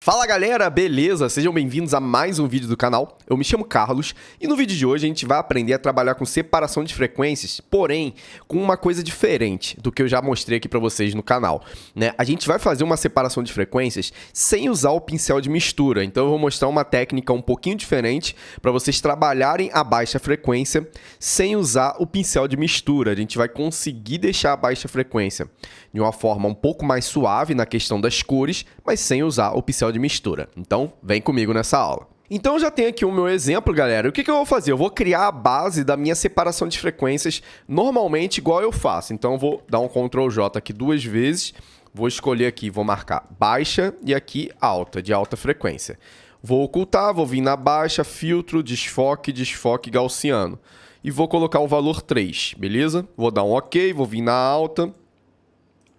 Fala galera, beleza? Sejam bem-vindos a mais um vídeo do canal. Eu me chamo Carlos e no vídeo de hoje a gente vai aprender a trabalhar com separação de frequências, porém com uma coisa diferente do que eu já mostrei aqui para vocês no canal, né? A gente vai fazer uma separação de frequências sem usar o pincel de mistura, então eu vou mostrar uma técnica um pouquinho diferente para vocês trabalharem a baixa frequência sem usar o pincel de mistura. A gente vai conseguir deixar a baixa frequência de uma forma um pouco mais suave na questão das cores, mas sem usar o pincel de mistura. Então, vem comigo nessa aula. Então, eu já tenho aqui o meu exemplo, galera. O que eu vou fazer? Eu vou criar a base da minha separação de frequências normalmente igual eu faço. Então, eu vou dar um Ctrl J aqui duas vezes. Vou escolher aqui, vou marcar baixa e aqui alta, de alta frequência. Vou ocultar, vou vir na baixa, filtro, desfoque, desfoque gaussiano. E vou colocar o valor 3, beleza? Vou dar um OK, vou vir na alta,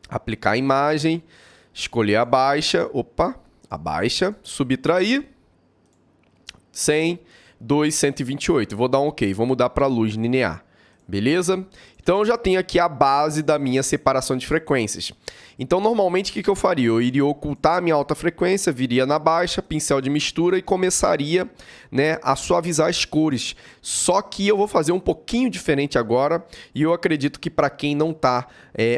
aplicar a imagem, escolher a baixa, a baixa, subtrair, 100, 2, 128. Vou dar um OK, vou mudar para luz linear, beleza? Então, eu já tenho aqui a base da minha separação de frequências. Então, normalmente, o que eu faria? Eu iria ocultar a minha alta frequência, viria na baixa, pincel de mistura e começaria, né, a suavizar as cores. Só que eu vou fazer um pouquinho diferente agora e eu acredito que para quem não está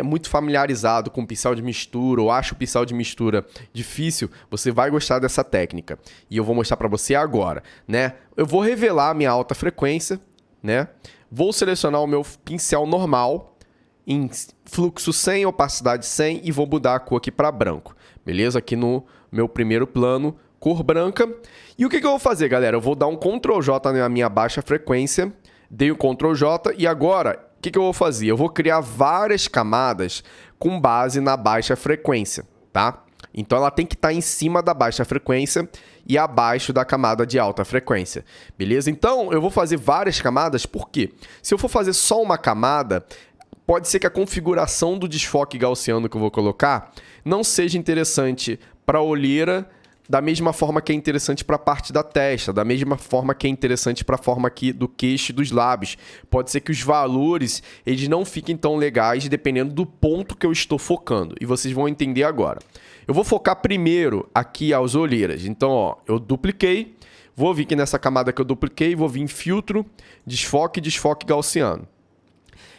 muito familiarizado com pincel de mistura ou acha o pincel de mistura difícil, você vai gostar dessa técnica. E eu vou mostrar para você agora, né? Eu vou revelar a minha alta frequência, né? Vou selecionar o meu pincel normal em fluxo 100, opacidade 100 e vou mudar a cor aqui para branco, beleza? Aqui no meu primeiro plano, cor branca. E o que eu vou fazer, galera? Eu vou dar um Ctrl J na minha baixa frequência, dei o Ctrl J e agora, o que eu vou fazer? Eu vou criar várias camadas com base na baixa frequência, tá? Então, ela tem que estar em cima da baixa frequência e abaixo da camada de alta frequência, beleza? Então, eu vou fazer várias camadas, por quê? Se eu for fazer só uma camada, pode ser que a configuração do desfoque gaussiano que eu vou colocar não seja interessante para a olheira da mesma forma que é interessante para a parte da testa, da mesma forma que é interessante para a forma aqui do queixo e dos lábios. Pode ser que os valores eles não fiquem tão legais dependendo do ponto que eu estou focando. E vocês vão entender agora. Eu vou focar primeiro aqui as olheiras. Então, ó, eu dupliquei. Vou vir aqui nessa camada que eu dupliquei. Vou vir em filtro, desfoque, desfoque gaussiano.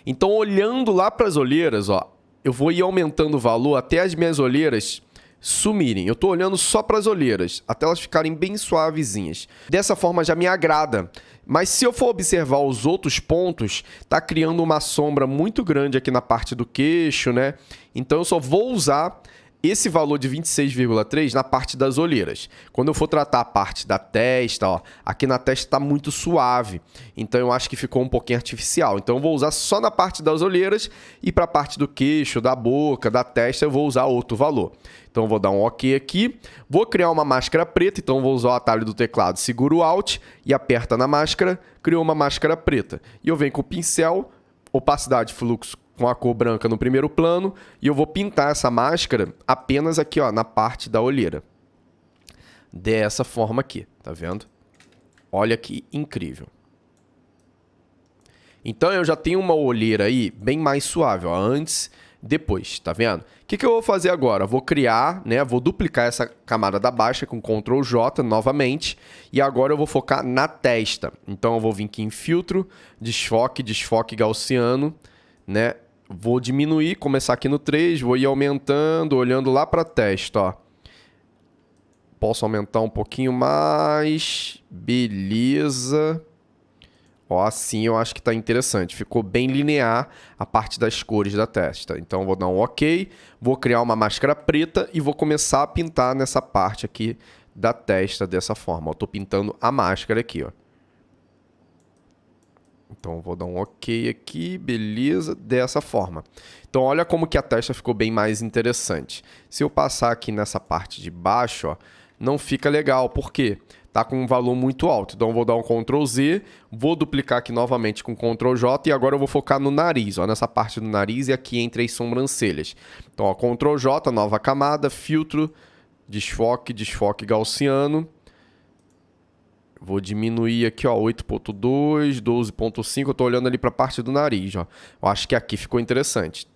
Então, olhando lá para as olheiras, ó, eu vou ir aumentando o valor até as minhas olheiras sumirem. Eu estou olhando só para as olheiras, até elas ficarem bem suavezinhas. Dessa forma já me agrada. Mas se eu for observar os outros pontos, está criando uma sombra muito grande aqui na parte do queixo, né? Então eu só vou usar esse valor de 26,3 na parte das olheiras. Quando eu for tratar a parte da testa, ó, aqui na testa está muito suave. Então eu acho que ficou um pouquinho artificial. Então eu vou usar só na parte das olheiras e para a parte do queixo, da boca, da testa eu vou usar outro valor. Então eu vou dar um OK aqui. Vou criar uma máscara preta, então eu vou usar o atalho do teclado, seguro o Alt e aperta na máscara, criou uma máscara preta. E eu venho com o pincel, opacidade, fluxo, com a cor branca no primeiro plano e eu vou pintar essa máscara apenas aqui, ó, na parte da olheira. Dessa forma aqui, tá vendo? Olha que incrível. Então eu já tenho uma olheira aí bem mais suave, ó, antes, depois, tá vendo? O que eu vou fazer agora? Eu vou criar, né, vou duplicar essa camada da baixa com Ctrl J novamente e agora eu vou focar na testa. Então eu vou vir aqui em filtro, desfoque, desfoque gaussiano, né? Vou diminuir, começar aqui no 3, vou ir aumentando, olhando lá para a testa, ó. Posso aumentar um pouquinho mais, beleza. Ó, assim eu acho que está interessante, ficou bem linear a parte das cores da testa. Então vou dar um OK, vou criar uma máscara preta e vou começar a pintar nessa parte aqui da testa dessa forma. Estou pintando a máscara aqui, ó. Então, vou dar um OK aqui, beleza, dessa forma. Então, olha como que a testa ficou bem mais interessante. Se eu passar aqui nessa parte de baixo, ó, não fica legal, por quê? Tá com um valor muito alto. Então, eu vou dar um Ctrl Z, vou duplicar aqui novamente com Ctrl J e agora eu vou focar no nariz, ó, nessa parte do nariz e aqui entre as sobrancelhas. Então, ó, Ctrl J, nova camada, filtro, desfoque, desfoque gaussiano. Vou diminuir aqui, ó, 8.2, 12.5. Eu estou olhando ali para a parte do nariz, ó. Eu acho que aqui ficou interessante.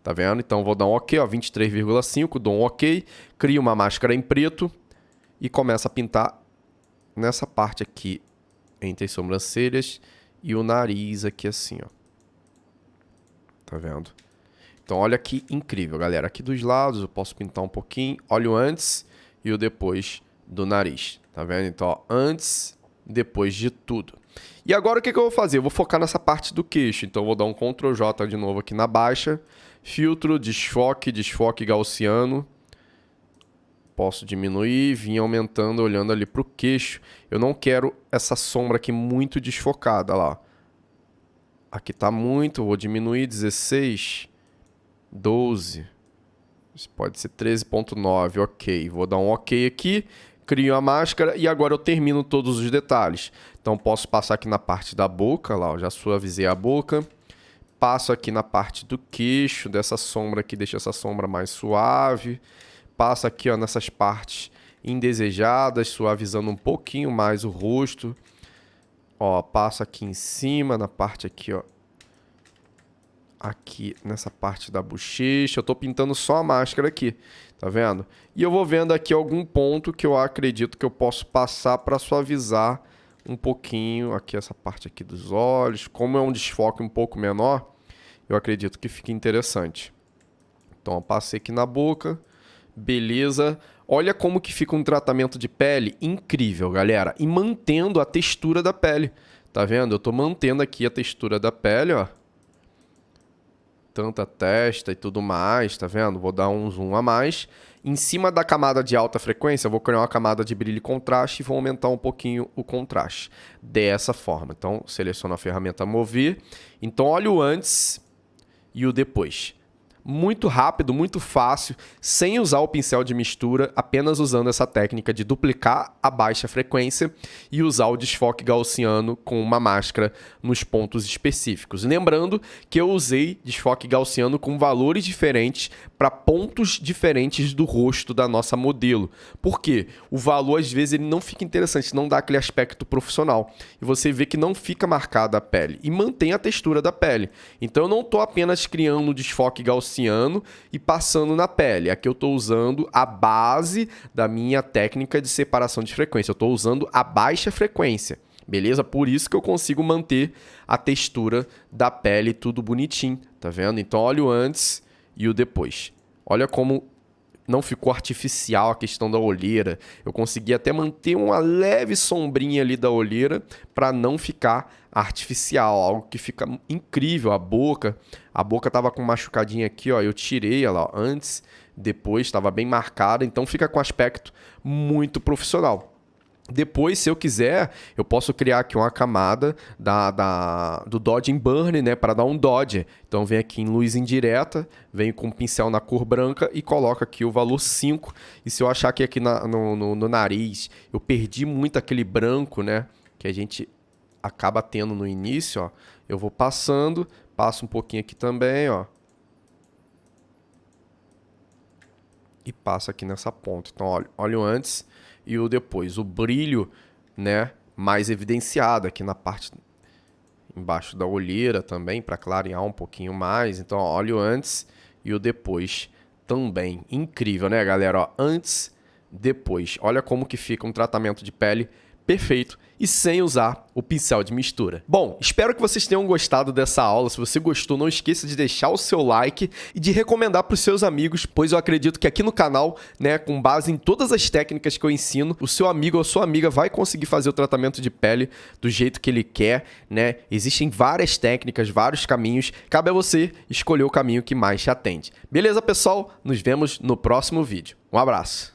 Tá vendo? Então, vou dar um OK, ó, 23,5. Dou um OK. Crio uma máscara em preto. e começo a pintar nessa parte aqui, entre as sobrancelhas e o nariz aqui assim, ó. Tá vendo? Então, olha que incrível, galera. Aqui dos lados eu posso pintar um pouquinho. Olha o antes e o depois do nariz. Tá vendo? Então, ó, antes, depois de tudo. E agora o que eu vou fazer? Eu vou focar nessa parte do queixo. Então, eu vou dar um Ctrl J de novo aqui na baixa. Filtro, desfoque gaussiano. Posso diminuir, vir aumentando, olhando ali para o queixo. Eu não quero essa sombra aqui muito desfocada lá. Aqui tá muito, vou diminuir 16, 12. Isso pode ser 13.9, ok. Vou dar um ok aqui, crio a máscara e agora eu termino todos os detalhes. Então posso passar aqui na parte da boca, lá, eu já suavizei a boca. Passo aqui na parte do queixo, dessa sombra aqui, deixa essa sombra mais suave. Passo aqui, ó, nessas partes indesejadas, suavizando um pouquinho mais o rosto. Ó, passo aqui em cima, na parte aqui, ó. Aqui nessa parte da bochecha. Eu tô pintando só a máscara aqui, tá vendo? E eu vou vendo aqui algum ponto que eu acredito que eu posso passar para suavizar um pouquinho aqui essa parte aqui dos olhos. Como é um desfoque um pouco menor, eu acredito que fique interessante. Então eu passei aqui na boca. Beleza. Olha como que fica um tratamento de pele incrível, galera. E mantendo a textura da pele. Tá vendo? Eu tô mantendo aqui a textura da pele, ó. Tanta testa e tudo mais, tá vendo? Vou dar um zoom a mais. Em cima da camada de alta frequência, eu vou criar uma camada de brilho e contraste e vou aumentar um pouquinho o contraste. Dessa forma. Então, seleciono a ferramenta Mover. Então, olha o antes e o depois. Muito rápido, muito fácil, sem usar o pincel de mistura, apenas usando essa técnica de duplicar a baixa frequência e usar o desfoque gaussiano com uma máscara nos pontos específicos. Lembrando que eu usei desfoque gaussiano com valores diferentes para pontos diferentes do rosto da nossa modelo. Por quê? O valor, às vezes, ele não fica interessante, não dá aquele aspecto profissional. E você vê que não fica marcada a pele e mantém a textura da pele. Então, eu não estou apenas criando o desfoque gaussiano e passando na pele. Aqui eu estou usando a base da minha técnica de separação de frequência. Eu estou usando a baixa frequência, beleza? Por isso que eu consigo manter a textura da pele tudo bonitinho, tá vendo? Então olha o antes e o depois. Olha como não ficou artificial a questão da olheira. Eu consegui até manter uma leve sombrinha ali da olheira para não ficar artificial, algo que fica incrível. A boca tava com machucadinha aqui, ó, eu tirei ela, ó, antes, depois estava bem marcada, então fica com aspecto muito profissional. Depois, se eu quiser, eu posso criar aqui uma camada do Dodge and Burn, né, para dar um dodge. Então, vem aqui em luz indireta, venho com o pincel na cor branca e coloco aqui o valor 5. E se eu achar que aqui no nariz eu perdi muito aquele branco, né, que a gente acaba tendo no início, ó, eu vou passando, passo um pouquinho aqui também, ó. E passo aqui nessa ponta. Então, olha o antes e o depois. O brilho, né, mais evidenciado aqui na parte embaixo da olheira também, para clarear um pouquinho mais. Então, ó, olha o antes e o depois também. Incrível, né, galera? Ó, antes, depois. Olha como que fica um tratamento de pele perfeito e sem usar o pincel de mistura. Bom, espero que vocês tenham gostado dessa aula. Se você gostou, não esqueça de deixar o seu like e de recomendar para os seus amigos, pois eu acredito que aqui no canal, né, com base em todas as técnicas que eu ensino, o seu amigo ou a sua amiga vai conseguir fazer o tratamento de pele do jeito que ele quer, né? Existem várias técnicas, vários caminhos. Cabe a você escolher o caminho que mais te atende. Beleza, pessoal? Nos vemos no próximo vídeo. Um abraço!